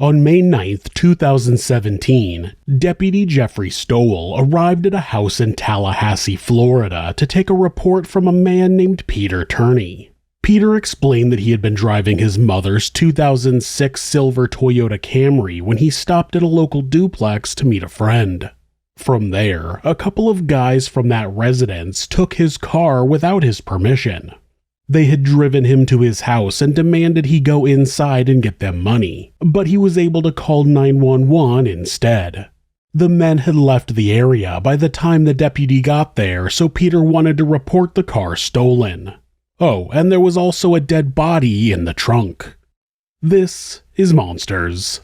On May 9, 2017, Deputy Jeffrey Stowell arrived at a house in Tallahassee, Florida to take a report from a man named Peter Turney. Peter explained that he had been driving his mother's 2006 silver Toyota Camry when he stopped at a local duplex to meet a friend. From there, a couple of guys from that residence took his car without his permission. They had driven him to his house and demanded he go inside and get them money, but he was able to call 911 instead. The men had left the area by the time the deputy got there, so Peter wanted to report the car stolen. Oh, and there was also a dead body in the trunk. This is Monsters.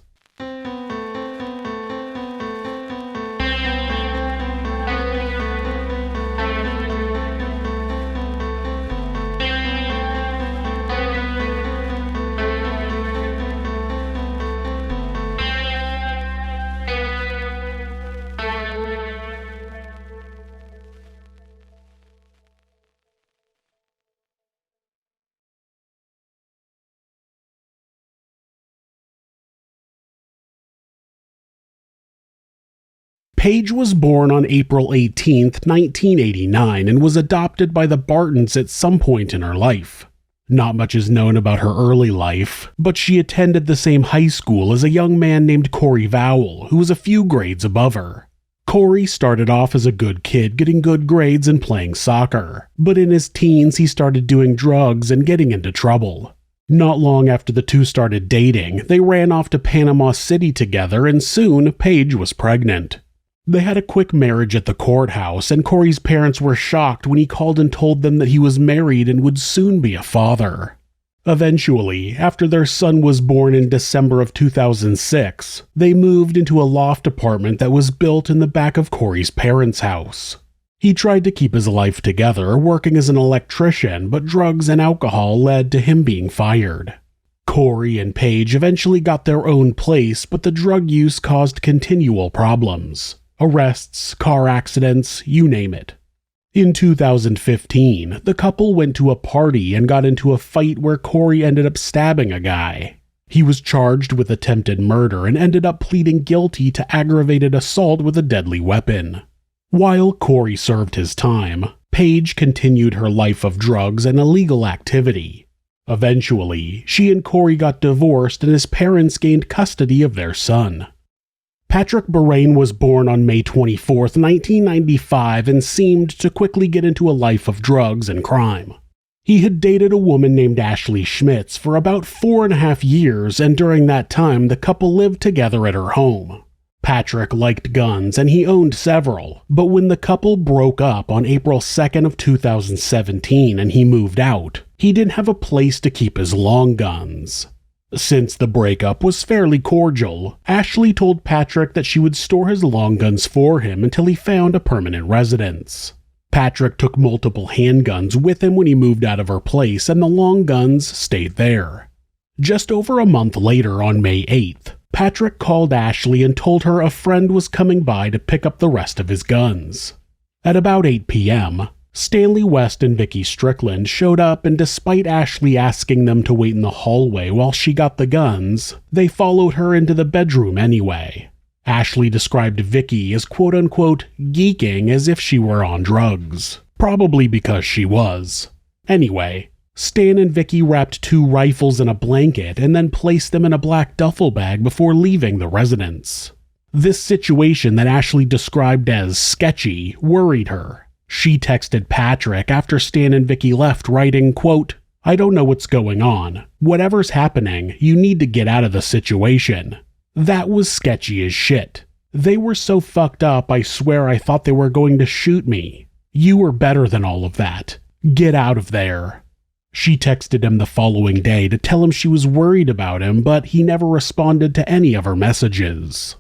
Paige was born on April 18, 1989, and was adopted by the Bartons at some point in her life. Not much is known about her early life, but she attended the same high school as a young man named Hoyt Vowell, who was a few grades above her. Corey started off as a good kid, getting good grades and playing soccer, but in his teens he started doing drugs and getting into trouble. Not long after the two started dating, they ran off to Panama City together, and soon Paige was pregnant. They had a quick marriage at the courthouse, and Corey's parents were shocked when he called and told them that he was married and would soon be a father. Eventually, after their son was born in December of 2006, they moved into a loft apartment that was built in the back of Corey's parents' house. He tried to keep his life together, working as an electrician, but drugs and alcohol led to him being fired. Corey and Paige eventually got their own place, but the drug use caused continual problems. Arrests, car accidents, you name it. In 2015, the couple went to a party and got into a fight where Corey ended up stabbing a guy. He was charged with attempted murder and ended up pleading guilty to aggravated assault with a deadly weapon. While Corey served his time, Paige continued her life of drugs and illegal activity. Eventually, she and Corey got divorced and his parents gained custody of their son. Patrick Berrane was born on May 24, 1995, and seemed to quickly get into a life of drugs and crime. He had dated a woman named Ashley Schmitz for about 4.5 years, and during that time the couple lived together at her home. Patrick liked guns and he owned several, but when the couple broke up on April 2nd of 2017 and he moved out, he didn't have a place to keep his long guns. Since the breakup was fairly cordial, Ashley told Patrick that she would store his long guns for him until he found a permanent residence. Patrick took multiple handguns with him when he moved out of her place, and the long guns stayed there. Just over a month later, on May 8th, Patrick called Ashley and told her a friend was coming by to pick up the rest of his guns. At about 8 p.m., Stanley West and Vicky Strickland showed up, and despite Ashley asking them to wait in the hallway while she got the guns, they followed her into the bedroom anyway. Ashley described Vicky as quote-unquote geeking as if she were on drugs, probably because she was. Anyway, Stan and Vicky wrapped 2 rifles in a blanket and then placed them in a black duffel bag before leaving the residence. This situation that Ashley described as sketchy worried her. She texted Patrick after Stan and Vicky left, writing, quote, "I don't know what's going on. Whatever's happening, you need to get out of the situation. That was sketchy as shit. They were so fucked up, I swear I thought they were going to shoot me. You were better than all of that. Get out of there." She texted him the following day to tell him she was worried about him, but he never responded to any of her messages.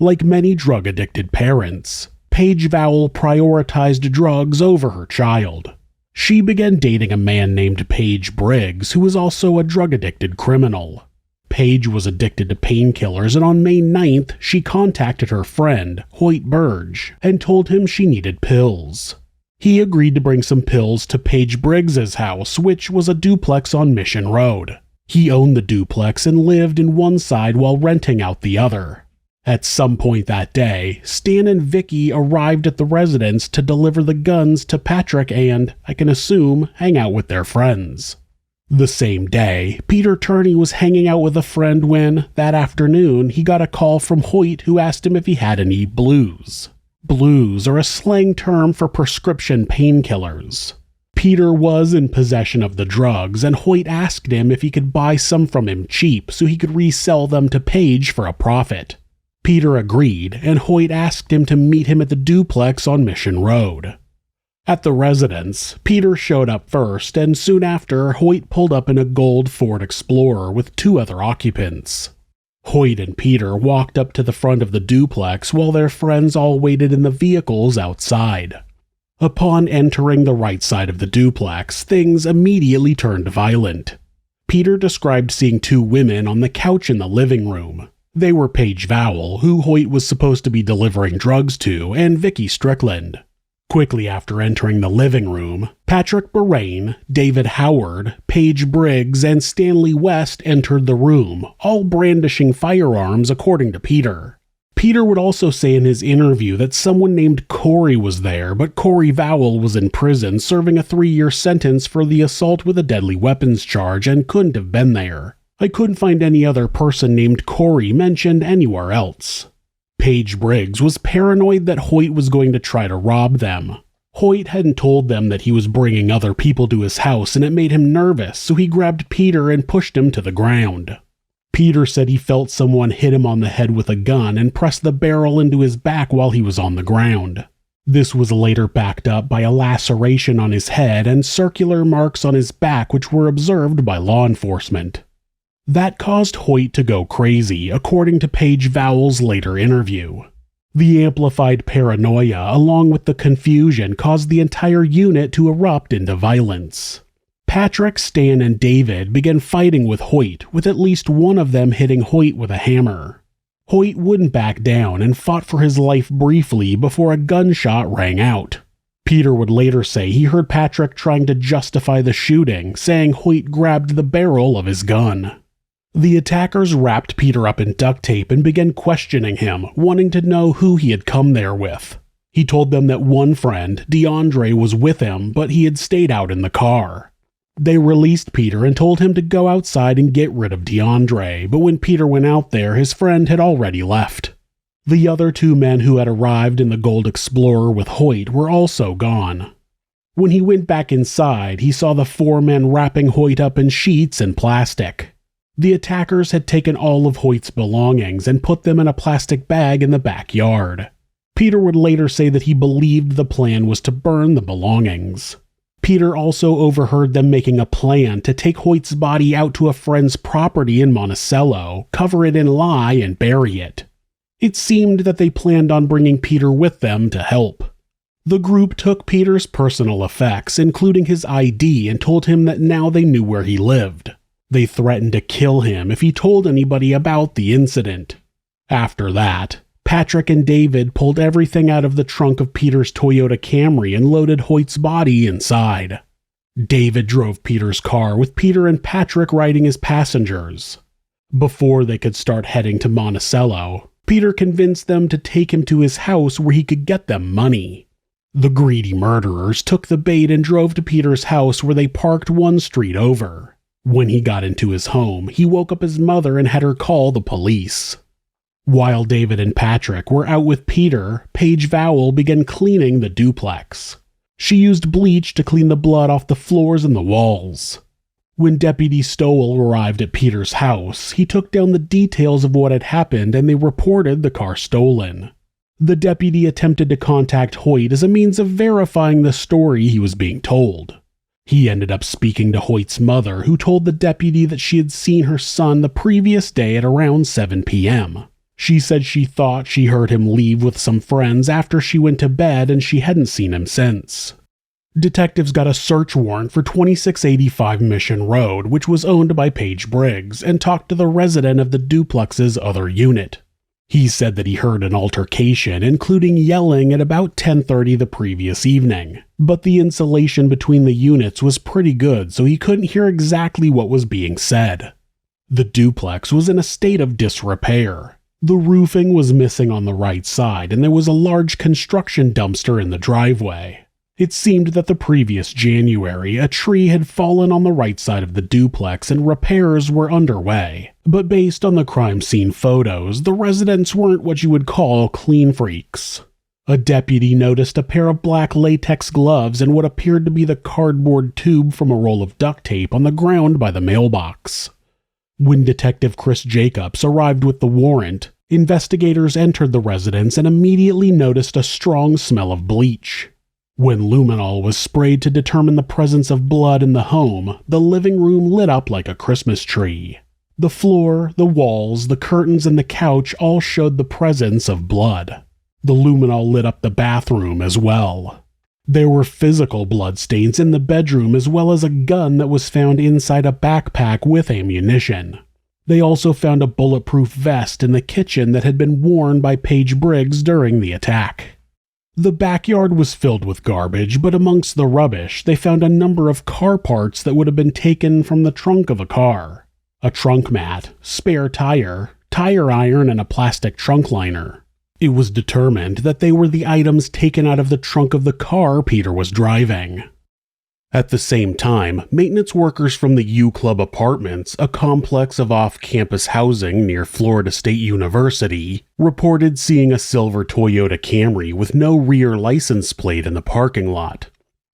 Like many drug-addicted parents, Paige Vowell prioritized drugs over her child. She began dating a man named Page Briggs, who was also a drug-addicted criminal. Paige was addicted to painkillers, and on May 9th, she contacted her friend, Hoyt Birge, and told him she needed pills. He agreed to bring some pills to Page Briggs's house, which was a duplex on Mission Road. He owned the duplex and lived in one side while renting out the other. At some point that day, Stan and Vicky arrived at the residence to deliver the guns to Patrick and, I can assume, hang out with their friends. The same day, Peter Turney was hanging out with a friend when, that afternoon, he got a call from Hoyt who asked him if he had any blues. Blues are a slang term for prescription painkillers. Peter was in possession of the drugs, and Hoyt asked him if he could buy some from him cheap so he could resell them to Paige for a profit. Peter agreed, and Hoyt asked him to meet him at the duplex on Mission Road. At the residence, Peter showed up first, and soon after, Hoyt pulled up in a gold Ford Explorer with 2 other occupants. Hoyt and Peter walked up to the front of the duplex while their friends all waited in the vehicles outside. Upon entering the right side of the duplex, things immediately turned violent. Peter described seeing 2 women on the couch in the living room. They were Paige Vowell, who Hoyt was supposed to be delivering drugs to, and Vicky Strickland. Quickly after entering the living room, Patrick Berrane, David Howard, Page Briggs, and Stanley West entered the room, all brandishing firearms according to Peter. Peter would also say in his interview that someone named Corey was there, but Corey Vowell was in prison serving a 3-year sentence for the assault with a deadly weapons charge and couldn't have been there. I couldn't find any other person named Corey mentioned anywhere else. Page Briggs was paranoid that Hoyt was going to try to rob them. Hoyt hadn't told them that he was bringing other people to his house and it made him nervous, so he grabbed Peter and pushed him to the ground. Peter said he felt someone hit him on the head with a gun and pressed the barrel into his back while he was on the ground. This was later backed up by a laceration on his head and circular marks on his back which were observed by law enforcement. That caused Hoyt to go crazy, according to Paige Vowell's later interview. The amplified paranoia, along with the confusion, caused the entire unit to erupt into violence. Patrick, Stan, and David began fighting with Hoyt, with at least one of them hitting Hoyt with a hammer. Hoyt wouldn't back down and fought for his life briefly before a gunshot rang out. Peter would later say he heard Patrick trying to justify the shooting, saying Hoyt grabbed the barrel of his gun. The attackers wrapped Peter up in duct tape and began questioning him, wanting to know who he had come there with. He told them that one friend, DeAndre, was with him, but he had stayed out in the car. They released Peter and told him to go outside and get rid of DeAndre, but when Peter went out there, his friend had already left. The other 2 men who had arrived in the Gold Explorer with Hoyt were also gone. When he went back inside, he saw the 4 men wrapping Hoyt up in sheets and plastic. The attackers had taken all of Hoyt's belongings and put them in a plastic bag in the backyard. Peter would later say that he believed the plan was to burn the belongings. Peter also overheard them making a plan to take Hoyt's body out to a friend's property in Monticello, cover it in lye, and bury it. It seemed that they planned on bringing Peter with them to help. The group took Peter's personal effects, including his ID, and told him that now they knew where he lived. They threatened to kill him if he told anybody about the incident. After that, Patrick and David pulled everything out of the trunk of Peter's Toyota Camry and loaded Hoyt's body inside. David drove Peter's car with Peter and Patrick riding as passengers. Before they could start heading to Monticello, Peter convinced them to take him to his house where he could get them money. The greedy murderers took the bait and drove to Peter's house where they parked 1 street over. When he got into his home, he woke up his mother and had her call the police. While David and Patrick were out with Peter, Paige Vowell began cleaning the duplex. She used bleach to clean the blood off the floors and the walls. When Deputy Stowell arrived at Peter's house, he took down the details of what had happened and they reported the car stolen. The deputy attempted to contact Hoyt as a means of verifying the story he was being told. He ended up speaking to Hoyt's mother, who told the deputy that she had seen her son the previous day at around 7 p.m. She said she thought she heard him leave with some friends after she went to bed and she hadn't seen him since. Detectives got a search warrant for 2685 Mission Road, which was owned by Page Briggs, and talked to the resident of the duplex's other unit. He said that he heard an altercation, including yelling, at about 10:30 the previous evening, but the insulation between the units was pretty good, so he couldn't hear exactly what was being said. The duplex was in a state of disrepair. The roofing was missing on the right side, and there was a large construction dumpster in the driveway. It seemed that the previous January, a tree had fallen on the right side of the duplex and repairs were underway. But based on the crime scene photos, the residents weren't what you would call clean freaks. A deputy noticed a pair of black latex gloves and what appeared to be the cardboard tube from a roll of duct tape on the ground by the mailbox. When Detective Chris Jacobs arrived with the warrant, investigators entered the residence and immediately noticed a strong smell of bleach. When luminol was sprayed to determine the presence of blood in the home, the living room lit up like a Christmas tree. The floor, the walls, the curtains, and the couch all showed the presence of blood. The luminol lit up the bathroom as well. There were physical bloodstains in the bedroom as well as a gun that was found inside a backpack with ammunition. They also found a bulletproof vest in the kitchen that had been worn by Page Briggs during the attack. The backyard was filled with garbage, but amongst the rubbish, they found a number of car parts that would have been taken from the trunk of a car. A trunk mat, spare tire iron, and a plastic trunk liner. It was determined that they were the items taken out of the trunk of the car Peter was driving. At the same time, maintenance workers from the U Club Apartments, a complex of off-campus housing near Florida State University, reported seeing a silver Toyota Camry with no rear license plate in the parking lot.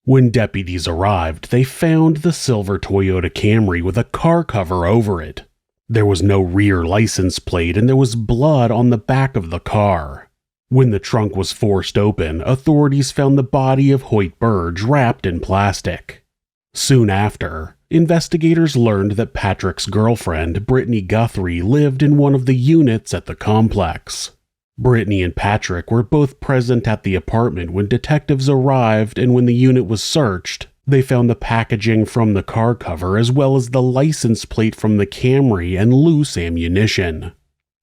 When deputies arrived, they found the silver Toyota Camry with a car cover over it. There was no rear license plate and there was blood on the back of the car. When the trunk was forced open, authorities found the body of Hoyt Birge wrapped in plastic. Soon after, investigators learned that Patrick's girlfriend, Brittany Guthrie, lived in one of the units at the complex. Brittany and Patrick were both present at the apartment when detectives arrived, and when the unit was searched, they found the packaging from the car cover as well as the license plate from the Camry and loose ammunition.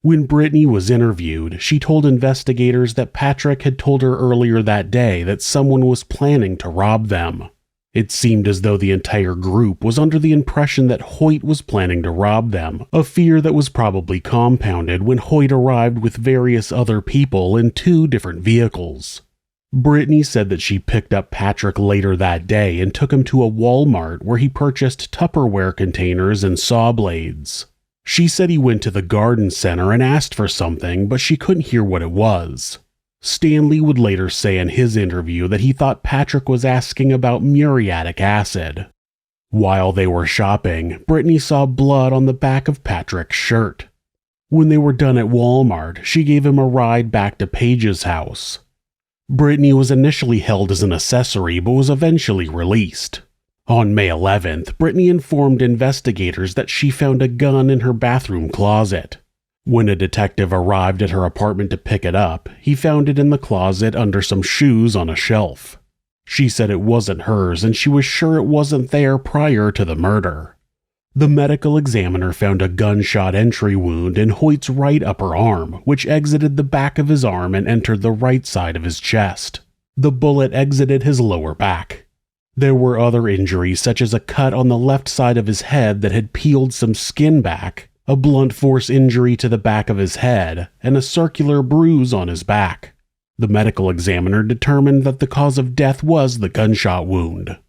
When Brittany was interviewed, she told investigators that Patrick had told her earlier that day that someone was planning to rob them. It seemed as though the entire group was under the impression that Hoyt was planning to rob them, a fear that was probably compounded when Hoyt arrived with various other people in 2 different vehicles. Brittany said that she picked up Patrick later that day and took him to a Walmart where he purchased Tupperware containers and saw blades. She said he went to the garden center and asked for something, but she couldn't hear what it was. Stanley would later say in his interview that he thought Patrick was asking about muriatic acid. While they were shopping, Brittany saw blood on the back of Patrick's shirt. When they were done at Walmart, she gave him a ride back to Paige's house. Brittany was initially held as an accessory but was eventually released. On May 11th, Brittany informed investigators that she found a gun in her bathroom closet. When a detective arrived at her apartment to pick it up, he found it in the closet under some shoes on a shelf. She said it wasn't hers and she was sure it wasn't there prior to the murder. The medical examiner found a gunshot entry wound in Hoyt's right upper arm, which exited the back of his arm and entered the right side of his chest. The bullet exited his lower back. There were other injuries such as a cut on the left side of his head that had peeled some skin back, a blunt force injury to the back of his head, and a circular bruise on his back. The medical examiner determined that the cause of death was the gunshot wound.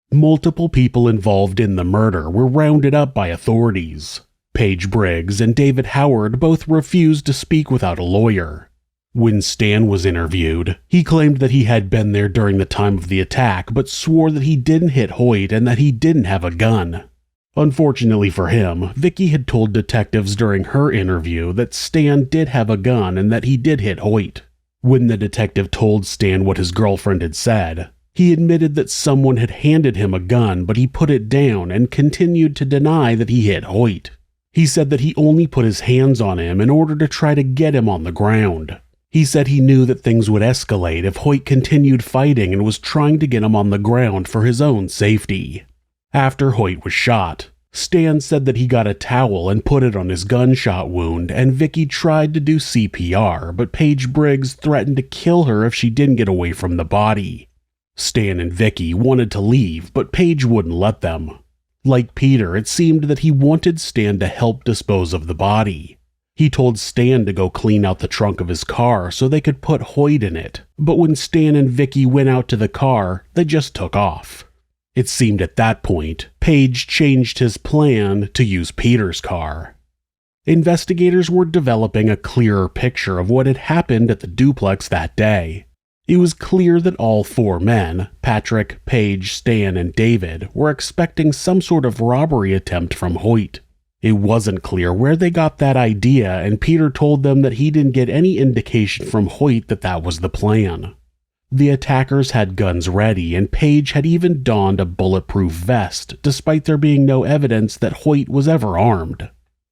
Multiple people involved in the murder were rounded up by authorities. Page Briggs and David Howard both refused to speak without a lawyer. When Stan was interviewed, he claimed that he had been there during the time of the attack but swore that he didn't hit Hoyt and that he didn't have a gun. Unfortunately for him, Vicky had told detectives during her interview that Stan did have a gun and that he did hit Hoyt. When the detective told Stan what his girlfriend had said, he admitted that someone had handed him a gun but he put it down and continued to deny that he hit Hoyt. He said that he only put his hands on him in order to try to get him on the ground. He said he knew that things would escalate if Hoyt continued fighting and was trying to get him on the ground for his own safety. After Hoyt was shot, Stan said that he got a towel and put it on his gunshot wound, and Vicky tried to do CPR, but Page Briggs threatened to kill her if she didn't get away from the body. Stan and Vicky wanted to leave, but Page wouldn't let them. Like Peter, it seemed that he wanted Stan to help dispose of the body. He told Stan to go clean out the trunk of his car so they could put Hoyt in it, but when Stan and Vicky went out to the car, they just took off. It seemed at that point, Page changed his plan to use Peter's car. Investigators were developing a clearer picture of what had happened at the duplex that day. It was clear that all four men, Patrick, Paige, Stan, and David, were expecting some sort of robbery attempt from Hoyt. It wasn't clear where they got that idea, and Peter told them that he didn't get any indication from Hoyt that that was the plan. The attackers had guns ready, and Paige had even donned a bulletproof vest, despite there being no evidence that Hoyt was ever armed.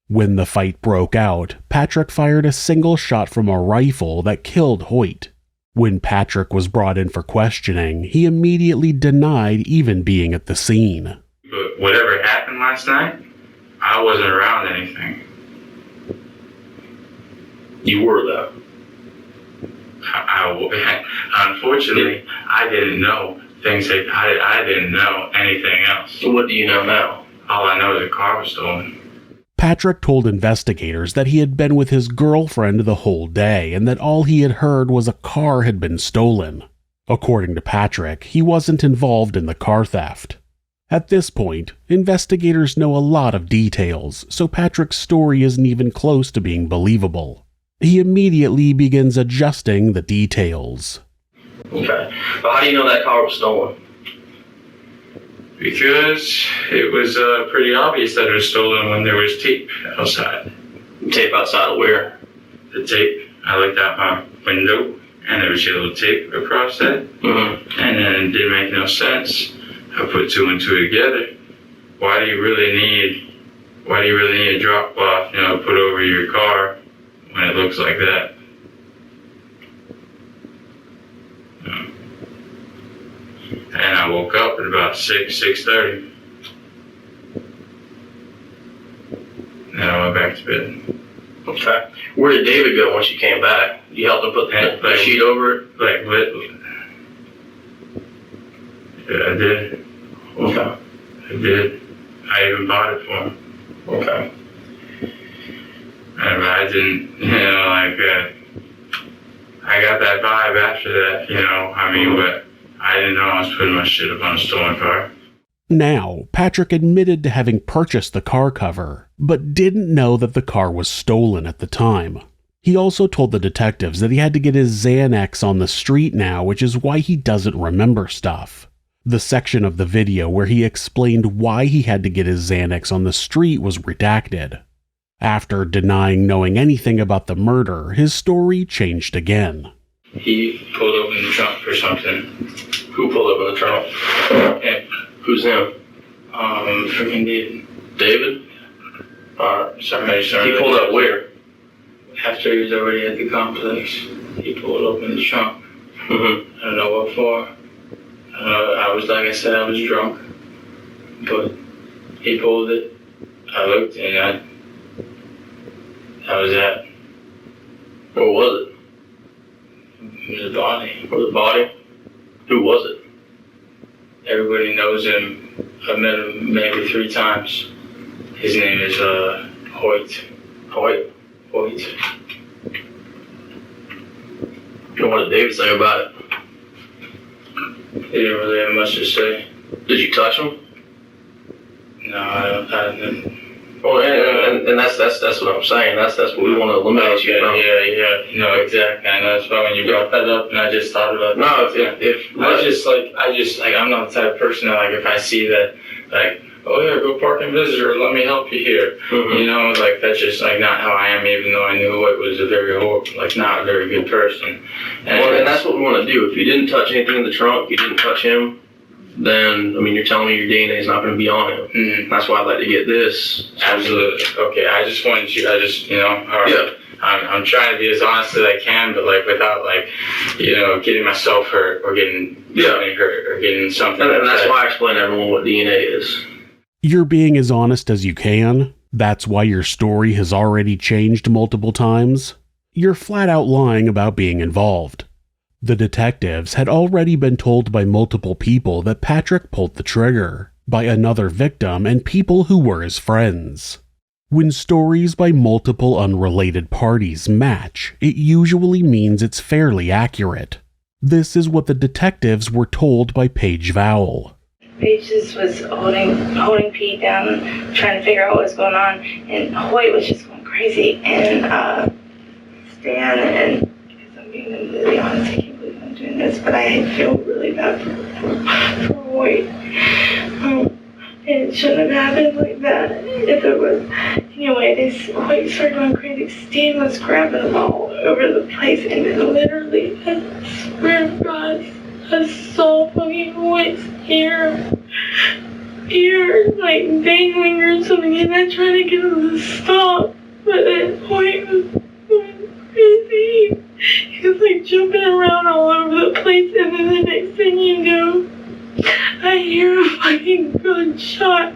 When the fight broke out, Patrick fired a single shot from a rifle that killed Hoyt. When Patrick was brought in for questioning, he immediately denied even being at the scene. But whatever happened last night, I wasn't around anything. You were, though. Unfortunately, I didn't know things like I didn't know anything else. So what do you know now? All I know is the car was stolen. Patrick told investigators that he had been with his girlfriend the whole day and that all he had heard was a car had been stolen. According to Patrick, he wasn't involved in the car theft. At this point, investigators know a lot of details, so Patrick's story isn't even close to being believable. He immediately begins adjusting the details. Okay. But how do you know that car was stolen? Because it was pretty obvious that it was stolen when there was tape outside. Tape outside of where? The tape, I looked out my window and there was yellow tape across that. Mm-hmm. And then it didn't make no sense. I put two and two together. Why do you really need a drop cloth, put over your car when it looks like that? And I woke up at about 6:30. And I went back to bed. Okay. Where did David go once you came back? You helped him put the sheet over it? Yeah, I did. Okay. I did. I even bought it for him. Okay. And I didn't, I got that vibe after that, but I didn't know I was putting my shit up on a stolen car. Now, Patrick admitted to having purchased the car cover, but didn't know that the car was stolen at the time. He also told the detectives that he had to get his Xanax on the street now, which is why he doesn't remember stuff. The section of the video where he explained why he had to get his Xanax on the street was redacted. After denying knowing anything about the murder, his story changed again. He pulled up in the trunk for something. Who pulled up in the trunk? Yeah. Who's him? Freaking David. David? Sorry. He pulled up where? After he was already at the complex, he pulled up in the trunk. Mm-hmm. I don't know what for. I was, like I said, I was drunk. But he pulled it. I looked and that was that. What was it? It was a body. Was it a body? Who was it? Everybody knows him. I've met him maybe 3 times. His name is Hoyt. Hoyt? Hoyt. What did David say about it? He didn't really have much to say. Did you touch him? No, I didn't. Well, and that's what I'm saying. That's what we want to eliminate you from. Yeah. No, exactly. I know. That's why when you brought that up, and I just thought about it. No, I'm not the type of person that, if I see that, oh yeah, go park and visit, or let me help you here. Mm-hmm. That's just not how I am. Even though I knew it was a very not a very good person. And that's what we want to do. If you didn't touch anything in the trunk, you didn't touch him, then, you're telling me your DNA is not going to be on him. Mm-hmm. That's why I'd like to get this. Absolutely. Okay, I just wanted you, all right. Yeah. I'm trying to be as honest as I can, but, without, getting myself hurt or getting something hurt or getting something. And that's why I explain to everyone what DNA is. You're being as honest as you can. That's why your story has already changed multiple times. You're flat out lying about being involved. The detectives had already been told by multiple people that Patrick pulled the trigger, by another victim and people who were his friends. When stories by multiple unrelated parties match, it usually means it's fairly accurate. This is what the detectives were told by Paige Vowell. Paige just was holding Pete down and trying to figure out what was going on, and Hoyt was just going crazy. And Stan, and because I'm being really honest, I can't believe I'm doing this, but I feel really bad for Hoyt. It shouldn't have happened like that. If it was, anyway, Hoyt started going crazy. Stan was grabbing them all over the place, and then literally, I swear to God, I saw fucking Hoyt's ear, like dangling or something, and I tried to get him to stop, but then Hoyt was going crazy. He was like jumping around all over the place, and then the next thing you know, I hear a fucking gunshot.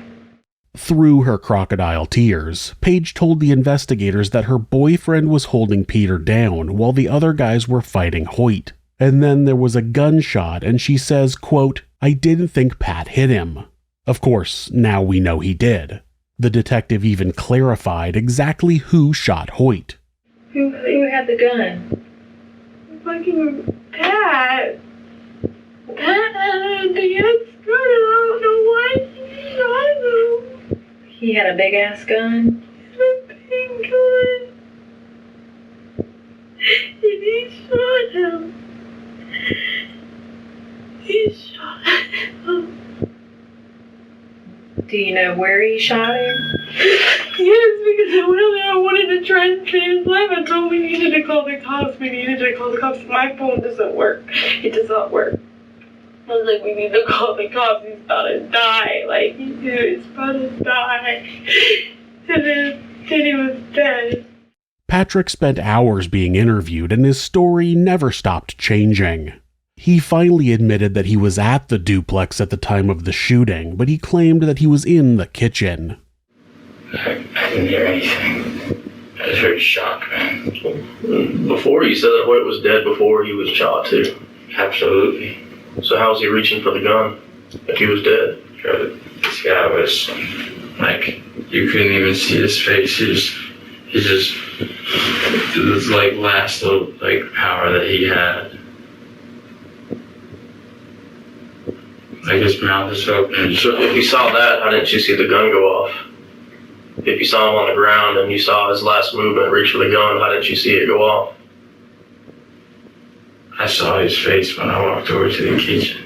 Through her crocodile tears, Paige told the investigators that her boyfriend was holding Peter down while the other guys were fighting Hoyt. And then there was a gunshot, and she says, quote, "I didn't think Pat hit him." Of course, now we know he did. The detective even clarified exactly who shot Hoyt. Who had the gun? Fucking Pat. Pat had a big ass gun. I don't know why he shot him. He had a big ass gun? He had a big gun. And he shot him. He shot him. Do you know where he shot him? Yes, because I went out there. I wanted to try and save his life. I told him we needed to call the cops. My phone doesn't work. It does not work. I was like, we need to call the cops. He's about to die. Like, he's about to die. And then he was dead. Patrick spent hours being interviewed, and his story never stopped changing. He finally admitted that he was at the duplex at the time of the shooting, but he claimed that he was in the kitchen. I didn't hear anything. I just heard shock, man. Before, you said that Hoyt was dead before he was shot, too. Absolutely. So how was he reaching for the gun if he was dead? This guy was, like, you couldn't even see his face. He just, it was like last little, like, power that he had. Like, his mouth is open. So if you saw that, how didn't you see the gun go off? If you saw him on the ground and you saw his last movement reach for the gun, how didn't you see it go off? I saw his face when I walked over to the kitchen.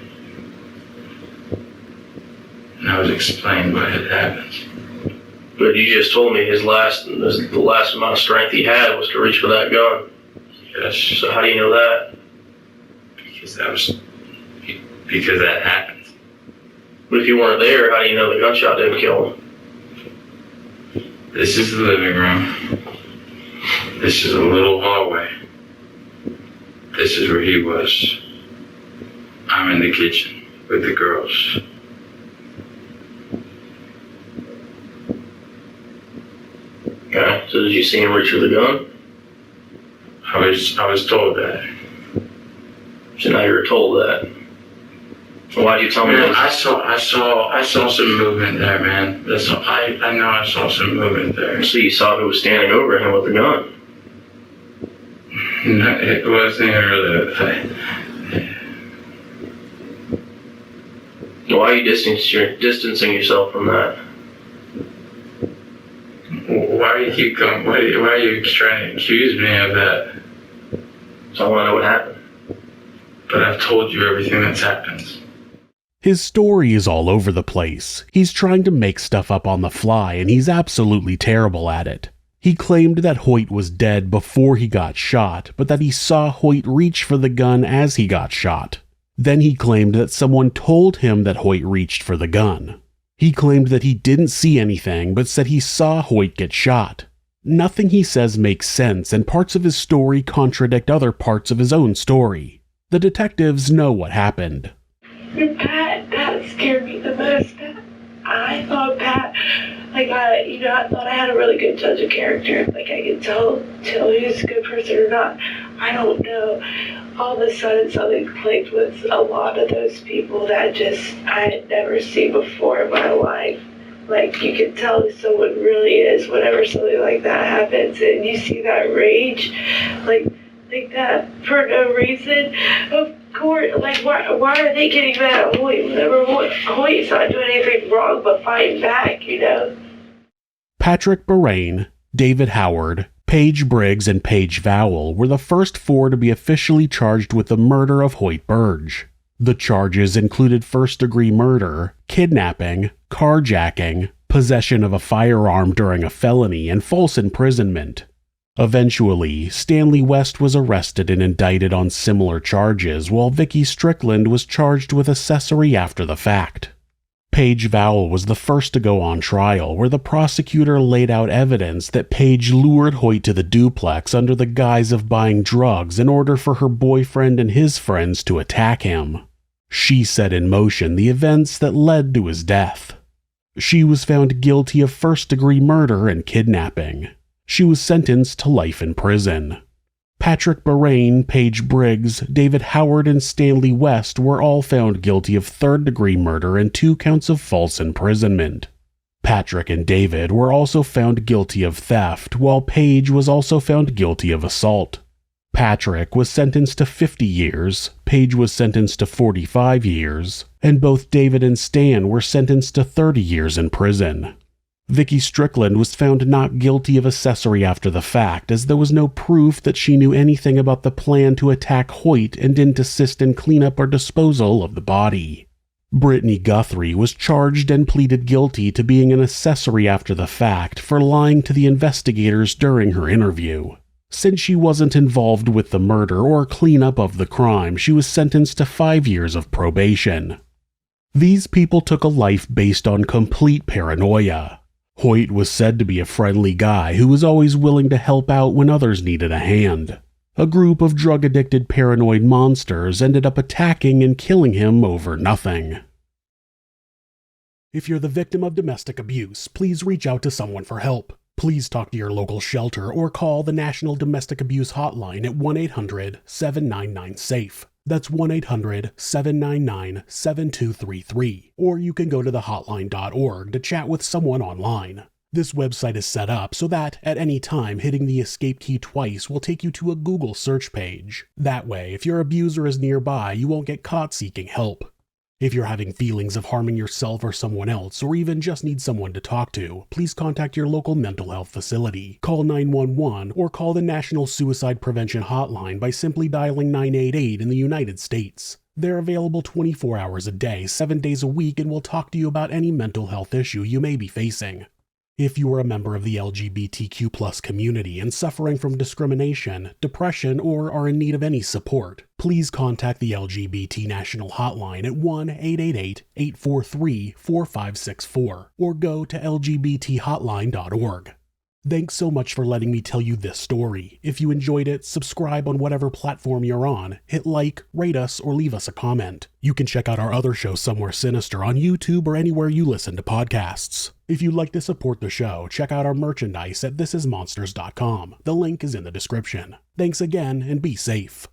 And I was explained what had happened. But you just told me the last amount of strength he had was to reach for that gun. Yes. So how do you know that? Because that happened. But if you weren't there, how do you know the gunshot didn't kill him? This is the living room. This is a little hallway. This is where he was. I'm in the kitchen with the girls. Okay, so did you see him reach for the gun? I was told that. So now you were told that. Why'd you tell me that? I saw some movement there, man. That's all, I know I saw some movement there. So you saw who was standing over him with the gun? No, it wasn't even really a thing. Why are you distancing yourself from that? Why do you keep going? Why are you trying to accuse me of that? So I want to know what happened. But I've told you everything that's happened. His story is all over the place. He's trying to make stuff up on the fly, and he's absolutely terrible at it. He claimed that Hoyt was dead before he got shot, but that he saw Hoyt reach for the gun as he got shot. Then he claimed that someone told him that Hoyt reached for the gun. He claimed that he didn't see anything, but said he saw Hoyt get shot. Nothing he says makes sense, and parts of his story contradict other parts of his own story. The detectives know what happened. Pat scared me the most. I thought Pat Like, I thought I had a really good judge of character. Like, I could tell who's a good person or not. I don't know. All of a sudden, something clicked with a lot of those people that I had never seen before in my life. Like, you can tell who someone really is whenever something like that happens, and you see that rage, like that for no reason. Of course, like, why are they getting mad at Hoyt whenever Hoyt's not doing anything wrong but fighting back, Patrick Berrane, David Howard, Page Briggs, and Paige Vowell were the first 4 to be officially charged with the murder of Hoyt Birge. The charges included first-degree murder, kidnapping, carjacking, possession of a firearm during a felony, and false imprisonment. Eventually, Stanley West was arrested and indicted on similar charges, while Vicky Strickland was charged with accessory after the fact. Paige Vowell was the first to go on trial, where the prosecutor laid out evidence that Paige lured Hoyt to the duplex under the guise of buying drugs in order for her boyfriend and his friends to attack him. She set in motion the events that led to his death. She was found guilty of first-degree murder and kidnapping. She was sentenced to life in prison. Patrick Berrane, Page Briggs, David Howard, and Stanley West were all found guilty of third-degree murder and 2 counts of false imprisonment. Patrick and David were also found guilty of theft, while Page was also found guilty of assault. Patrick was sentenced to 50 years, Page was sentenced to 45 years, and both David and Stan were sentenced to 30 years in prison. Vicky Strickland was found not guilty of accessory after the fact, as there was no proof that she knew anything about the plan to attack Hoyt and didn't assist in cleanup or disposal of the body. Brittany Guthrie was charged and pleaded guilty to being an accessory after the fact for lying to the investigators during her interview. Since she wasn't involved with the murder or cleanup of the crime, she was sentenced to 5 years of probation. These people took a life based on complete paranoia. Hoyt was said to be a friendly guy who was always willing to help out when others needed a hand. A group of drug-addicted paranoid monsters ended up attacking and killing him over nothing. If you're the victim of domestic abuse, please reach out to someone for help. Please talk to your local shelter or call the National Domestic Abuse Hotline at 1-800-799-SAFE. That's 1-800-799-7233. Or you can go to thehotline.org to chat with someone online. This website is set up so that, at any time, hitting the escape key twice will take you to a Google search page. That way, if your abuser is nearby, you won't get caught seeking help. If you're having feelings of harming yourself or someone else, or even just need someone to talk to, please contact your local mental health facility. Call 911 or call the National Suicide Prevention Hotline by simply dialing 988 in the United States. They're available 24 hours a day, 7 days a week, and will talk to you about any mental health issue you may be facing. If you are a member of the LGBTQ+ community and suffering from discrimination, depression, or are in need of any support, please contact the LGBT National Hotline at 1-888-843-4564 or go to lgbthotline.org. Thanks so much for letting me tell you this story. If you enjoyed it, subscribe on whatever platform you're on, hit like, rate us, or leave us a comment. You can check out our other show, Somewhere Sinister, on YouTube or anywhere you listen to podcasts. If you'd like to support the show, check out our merchandise at thisismonsters.com. The link is in the description. Thanks again, and be safe.